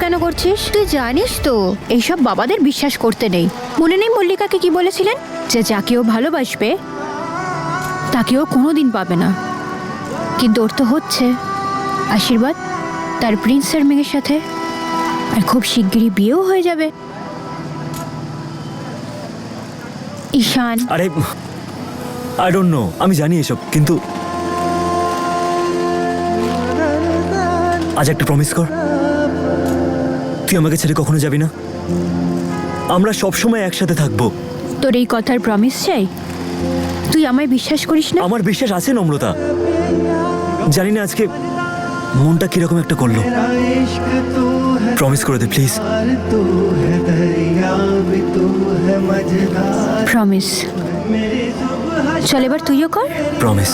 কেন করছিস? তুই জানিস তো এইসব বাবাদের বিশ্বাস করতে নেই। মনে নেই মল্লিকাকে কি বলেছিলেন, যে যাকে ও ভালোবাসবে তাকে ও কোনোদিন পাবে না। কিন্তু ওর তো হচ্ছে আশীর্বাদ তার প্রিন্সের মেয়ের সাথে, আর খুব শিগগিরই বিয়েও হয়ে যাবে। ঈশান, আরে আই ডোন্ট নো, আমি জানি এসব, কিন্তু আজ একটা প্রমিস কর, তুই আমাকে ছেড়ে কখনো যাবি না। আমরা সবসময় একসাথে থাকবো। তোর এই কথার প্রমিস চাই? তুই আমায় বিশ্বাস করিস না? আমার বিশ্বাস আছে নম্রতা। জানি না আজকে মনটা কিরকম একটা করলো। প্রমিস করে দে প্লিজ। প্রমিস। চল এবার তুইও কর। প্রমিস।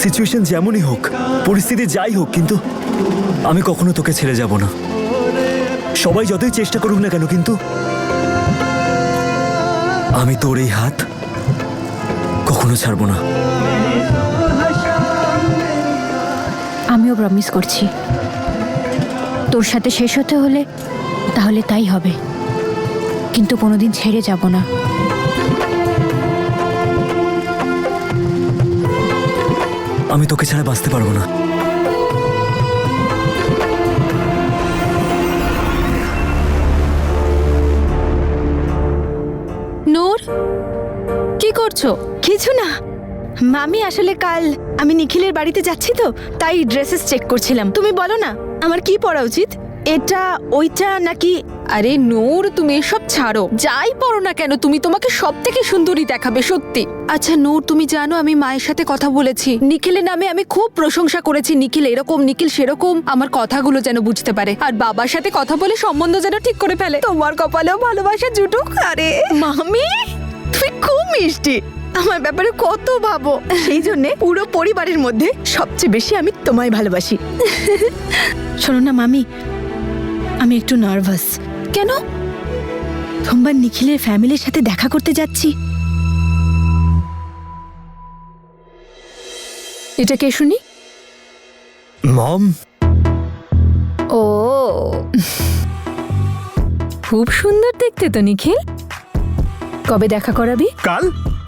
সিচুয়েশন যেমনই হোক, পরিস্থিতি যাই হোক, কিন্তু আমি কখনো তোকে ছেড়ে যাব না। সবাই যতই চেষ্টা করুক না কেন, কিন্তু আমি তোর এই হাত কখনো ছাড়বো না। আমিও প্রমিস করছি, তোর সাথে শেষ হতে হলে তাহলে তাই হবে, কিন্তু কোনোদিন ছেড়ে যাব না। আমি তোকে ছাড়া বাঁচতে পারবো না। নূর, কি করছো? কিছু না, আমি আসলে কাল আমি নিখিলের বাড়িতে যাচ্ছি তো, তাই ড্রেসেস চেক করছিলাম। তুমি বলো না আমার কি পরা উচিত, এটা ওইটা নাকি? আরে নূর, তুমি এসব ছাড়ো। যাই পড়ো না কেন, তুমি তোমাকে সব থেকে সুন্দরী দেখাবে, সত্যি। আচ্ছা নূর, তুমি জানো আমি মায়ের সাথে কথা বলেছি। নিখিলের নামে আমি খুব প্রশংসা করেছি। নিখিল এরকম, নিখিল সেরকম, আমার কথাগুলো যেন বুঝতে পারে। আর বাবার সাথে কথা বলে সম্বন্ধ যেন ঠিক করে ফেলে। তোমার কপালেও ভালোবাসা জুটুক। আরে মামি, তুমি খুব মিষ্টি, আমার ব্যাপারে কত ভাবো, সেই জন্য পুরো পরিবারের মধ্যে সবচেয়ে বেশি আমি তোমায় ভালোবাসি। শোনো না মামি, আমি একটু নার্ভাস। কেন? সোমবার নিখিলের ফ্যামিলির সাথে দেখা করতে যাচ্ছি। এটা কে শুনি? মম। ও, খুব সুন্দর দেখতে তো নিখিল। কবে দেখা করাবি? কাল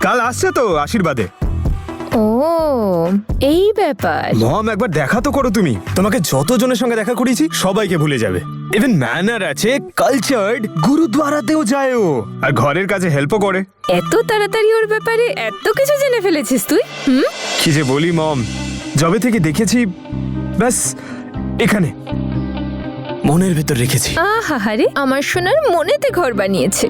কাল আসছে তো আশীর্বাদে। ও, এই ব্যাপার। মম, একবার দেখা তো করো তুমি। তোমাকে যতজনের সঙ্গে দেখা করিয়েছি সবাইকে ভুলে যাবে। ইভেন ম্যানার আছে, কালচার্ড, গুরুদ্বারাতেও যায় ও, আর ঘরের কাজে হেল্পও করে। এত তাড়াতাড়ি ওর ব্যাপারে এত কিছু জেনে ফেলেছিস তুই? কি যে বলি মম, যবে থেকে দেখেছি ব্যাস এখানে মনের ভেতর রেখেছি। আহারে, আমার সোনার মনেতে ঘর বানিয়েছে।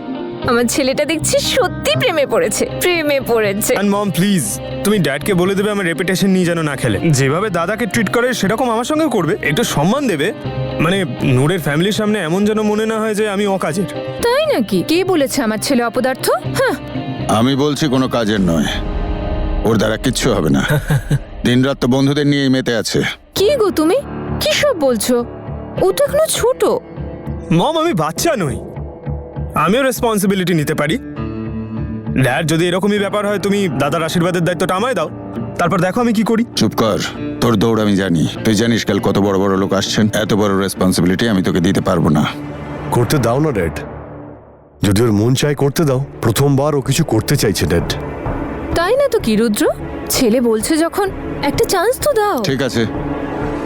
আমার ছেলেটা দেখছি সত্যি প্রেমে পড়েছে, প্রেমে পড়েছে। এন্ড মম প্লিজ, তুমি ড্যাডকে বলে দেবে আমার রেপুটেশন নিয়ে যেন না খেলে। যেভাবে দাদাকে ট্রিট করে সেরকম আমার সঙ্গেও করবে, একটু সম্মান দেবে। মানে নূরের ফ্যামিলির সামনে এমন যেন মনে না হয় যে আমি অকাজের। তাই নাকি? কে বলেছে আমার ছেলে অপদার্থ? হ্যাঁ, আমি বলছি কোনো কাজের নয়, ওর দ্বারা কিচ্ছু হবে না। দিনরাত তো বন্ধুদের নিয়ে মেতে আছে। কি গো তুমি কি সব বলছো? ও তো এখনো ছোট। মম, আমি বাচ্চা নই, আমিও রেসপন্সিবিলিটি নিতে পারি। ড্যাড, যদি এরকমই ব্যাপার হয় তুমি দাদার আশীর্বাদের দায়িত্বটা আমায় দাও, তারপর দেখো আমি কি করি। চুপ কর, তোর দৌড় আমি জানি। তুই জানিস কাল কত বড় বড় লোক আসছেন, এত বড় রেসপন্সিবিলিটি আমি তোকে দিতে পারবো না। করতে দাও না ড্যাড, যদি ওর মন চায় করতে দাও। প্রথমবার ও কিছু করতে চাইছে ড্যাড। তাই না তো কি রুদ্র, ছেলে বলছে যখন একটা চান্স তো দাও। ঠিক আছে,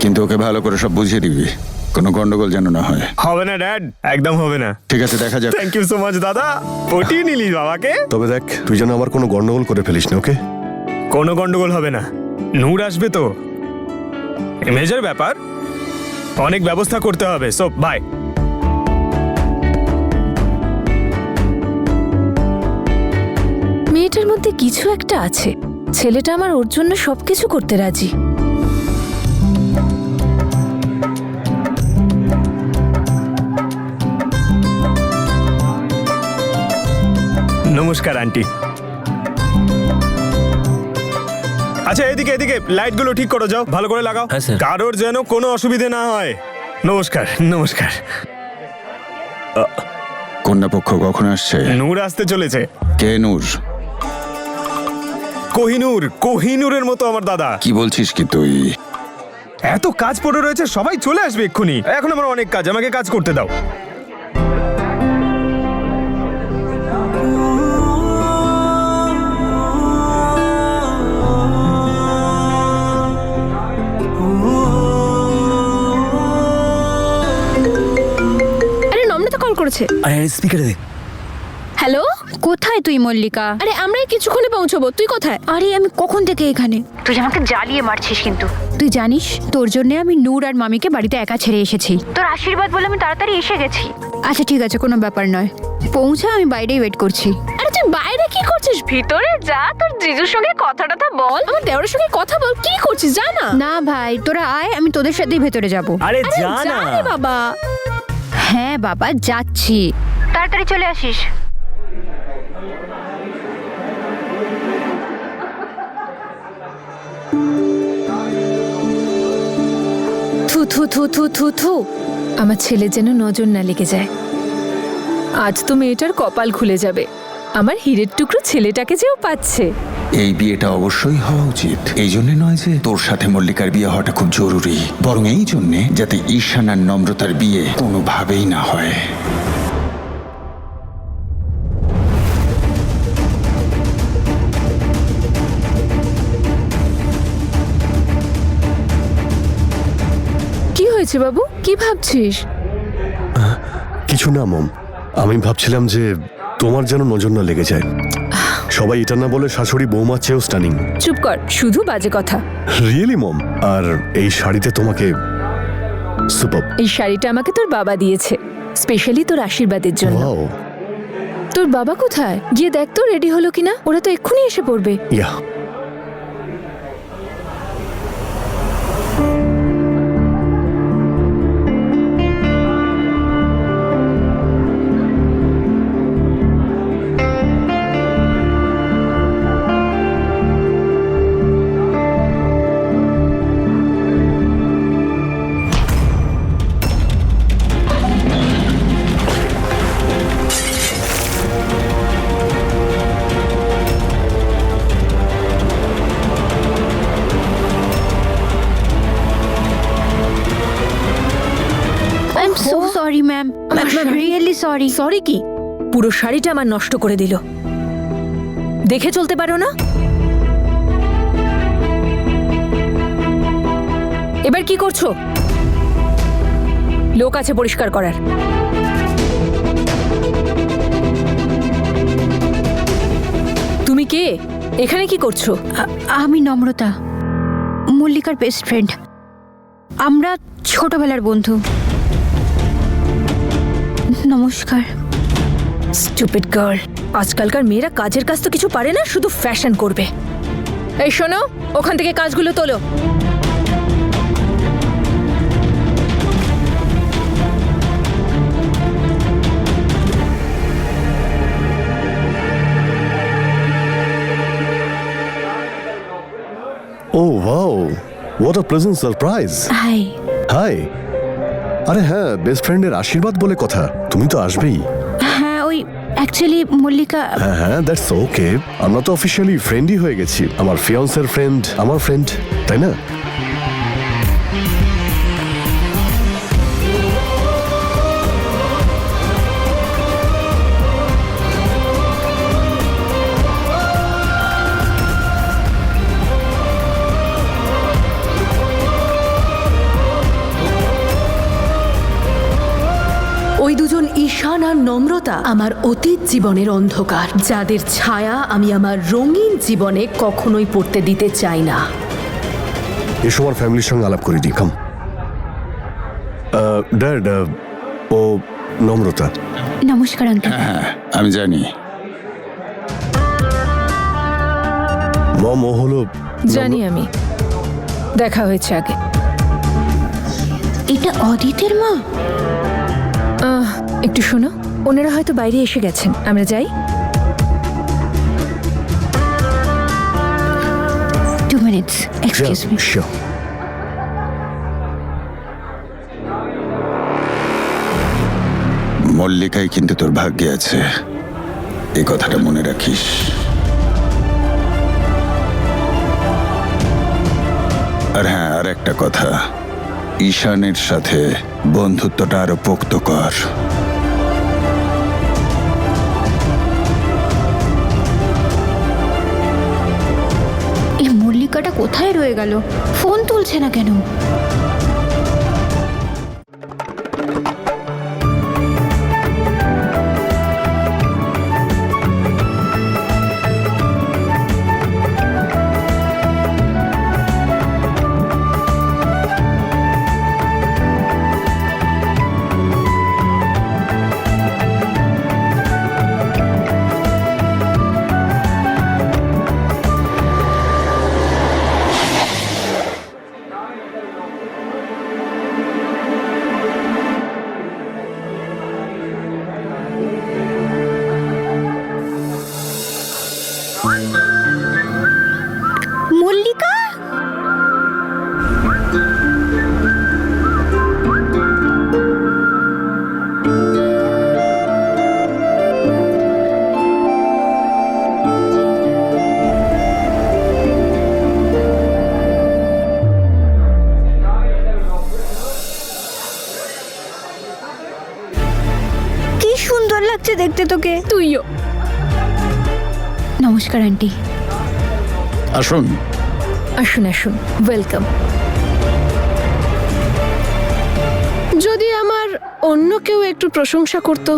কিন্তু ওকে ভালো করে সব বুঝিয়ে দিবি, কোনো গন্ডগোল যেন না হয়। হবে না ড্যাড, একদম হবে না। ঠিক আছে, দেখা যাক। থ্যাংক ইউ সো মাচ দাদা, পটিয়ে নিলি বাবাকে। তবে দেখ, তুই যেন আবার কোনো গন্ডগোল করে ফেলিস না, ওকে? কোনো গন্ডগোল হবে না, নূর আসবে তো, মেজর ব্যাপার, অনেক ব্যবস্থা করতে হবে। So bye. মেয়েটার মধ্যে কিছু একটা আছে। ছেলেটা আমার ওর জন্য সবকিছু করতে রাজি। নমস্কার আন্টি। আচ্ছা এদিকে এদিকে লাইটগুলো ঠিক করো, যাও ভালো করে লাগাও, হ্যাঁ, স্যার। কারোর যেন কোনো অসুবিধে না হয়। নমস্কার নমস্কার। কন্যাপক্ষ কখন আসছে? নূর আসতে চলেছে। কে নূর? কোহিনূর, কোহিনূরের মতো আমার দাদা। কি বলছিস কি তুই? এত কাজ পড়ে রয়েছে, সবাই চলে আসবে এক্ষুনি। এখন আমার অনেক কাজ, আমাকে কাজ করতে দাও। আরে নম্রতা কল করেছে। আরে স্পিকারে দে। হ্যালো, কোথায় তুই মল্লিকা? আরে আমরা এই কিছুক্ষণে পৌঁছবো, তুই কোথায়? আরে আমি কখন থেকে এখানে? তুই আমাকে জ্বালিয়ে মারছিস কিন্তু। তুই জানিস তোর জন্য আমি নূর আর মামিকে বাড়িতে একা ছেড়ে এসেছি। তোর আশীর্বাদ বলে আমি তাড়াতাড়ি এসে গেছি। আচ্ছা ঠিক আছে, কোনো ব্যাপার নয়, পৌঁছা, আমি বাইরেই ওয়েট করছি। আরে তুই বাইরে কি করছিস? ভিতরে যা, তোর জিজুর সঙ্গে কথাটা বল, আমার দেওরের সঙ্গে কথা বল। কি করছিস যা না। না ভাই, তোরা আয়, আমি তোদের সাথেই ভেতরে যাব। আরে যা যা না। রে বাবা। হ্যাঁ বাবা, যাচ্ছি, তাড়াতাড়ি চলে আসিস। থু থু থু থু থু থু, আমার ছেলে যেন নজর না লেগে যায়। আজ তো মেয়েটার কপাল খুলে যাবে, আমার হীরের টুকরো ছেলেটাকে যেও পাচ্ছে। এই বিয়েটা অবশ্যই হওয়া উচিত। এই জন্য নয় যে তোর সাথে মল্লিকার বিয়ে হওয়াটা খুব জরুরি, বরং এই জন্যে যাতে ঈশান আর নম্রতার বিয়ে কোনোভাবেই না হয়। কি হয়েছে বাবু, কি ভাবছিস? কিছু না মম, আমি ভাবছিলাম যে তোমার যেন নজর না লেগে যায়। সবাই এটা না বলে শাশুড়ি বৌমার চেয়েও স্টানিং। চুপ কর, শুধু বাজে কথা। রিয়েলি মম, আর এই শাড়িতে তোমাকে সুপার। এই শাড়িটা আমাকে তোর বাবা দিয়েছে, স্পেশালি তোর আশীর্বাদের জন্য। ওয়াও, তোর বাবা কোথায়? গিয়ে দেখ তো রেডি হলো কিনা, ওরা তো এক্ষুনি এসে পড়বে। Yeah. I am so sorry ma'am, really sorry. Sorry কি? পুরো শাড়িটা আমার নষ্ট করে দিল। দেখে চলতে পারো না? এবার কি করছো? লোক আছে পরিষ্কার করার। তুমি কে? এখানে কি করছো? আমি নম্রতা, মল্লিকার বেস্ট ফ্রেন্ড। আমরা ছোটবেলার বন্ধু। নমস্কার। স্টুপিড গার্ল, আজকালকার মেয়েরা কাজের কাজ তো কিছু পারে না, শুধু ফ্যাশন করবে। এই শোনো, ওখান থেকে কাজগুলো তোলো। Oh wow, what a pleasant surprise. Hi. Hi. আরে হ্যাঁ, বেস্ট ফ্রেন্ডের আশীর্বাদ বলে কথা, তুমি তো আসবেই। হ্যাঁ, ওই অ্যাকচুয়ালি মল্লিকা। হ্যাঁ হ্যাঁ, দ্যাটস ওকে। আমরা তো অফিসিয়ালি ফ্রেন্ডই হয়ে গেছি। আমার ফিয়ান্সের ফ্রেন্ড আমার ফ্রেন্ড, তাই না? ওই দুজন ঈশান আর নম্রতা আমার অতীত জীবনের অন্ধকার, যাদের ছায়া আমি আমার রঙিন জীবনে কখনোই পড়তে দিতে চাই না। এসো আমার ফ্যামিলির সঙ্গে আলাপ করে দিই, কাম। ড্যাড, ও নম্রতা। নমস্কার আঙ্কেল। হ্যাঁ, আমি জানি। মম, ও হলো জানি আমি, দেখা হয়েছে আগে। এটা অদিতের মা? একটু শোনো, ওনারা হয়তো বাইরে এসে গেছেন, আমরা যাই। 2 minutes, excuse me. Sure. মল্লিকাই কিন্তু তোর ভাগ্যে আছে, এই কথাটা মনে রাখিস। আর হ্যাঁ, আর একটা কথা, ঈশানের সাথে বন্ধুত্বটা আরো পোক্ত কর। এই মল্লিকাটা কোথায় রয়ে গেল? ফোন তুলছে না কেন? মল্লিকা, কি সুন্দর লাগছে দেখতে তোকে। তুইও। নমস্কার আন্টি। আসুন। আসুন আসুন, ওয়েলকাম। যদি আমার অন্য কেউ একটু প্রশংসা করতো।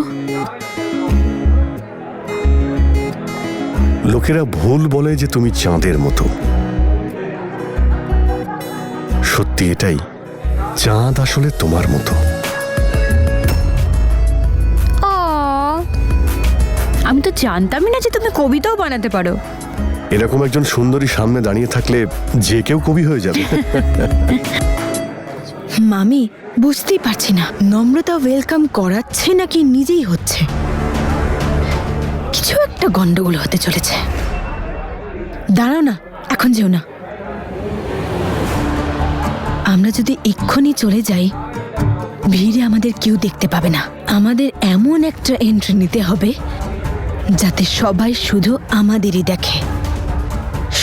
লোকেরা ভুল বলে যে তুমি চাঁদের মতো। সত্যি এটাই, চাঁদ আসলে তোমার মতো। আমি তো জানতামই না যে তুমি কবিতাও বানাতে পারো। এরকম একজন সুন্দরী সামনে দাঁড়িয়ে থাকলে যে কেউ কবি হয়ে যাবে। মামি, বুঝতেই পারছি না নম্রতা ওয়েলকাম করাচ্ছে নাকি নিজেই হচ্ছে। কিছু একটা গন্ডগোল হতে চলেছে। দাঁড়াও না, এখন যেও না। আমরা যদি এক্ষুনি চলে যাই, ভিড়ে আমাদের কেউ দেখতে পাবে না। আমাদের এমন একটা এন্ট্রি নিতে হবে যাতে সবাই শুধু আমাদেরই দেখে।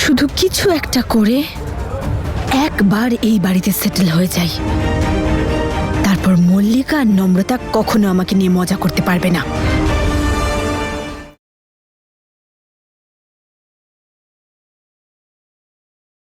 শুধু কিছু একটা করে একবার এই বাড়িতে সেটেল হয়ে যাই, তারপর মল্লিকা আর নম্রতা কখনো আমাকে নিয়ে মজা করতে পারবে না।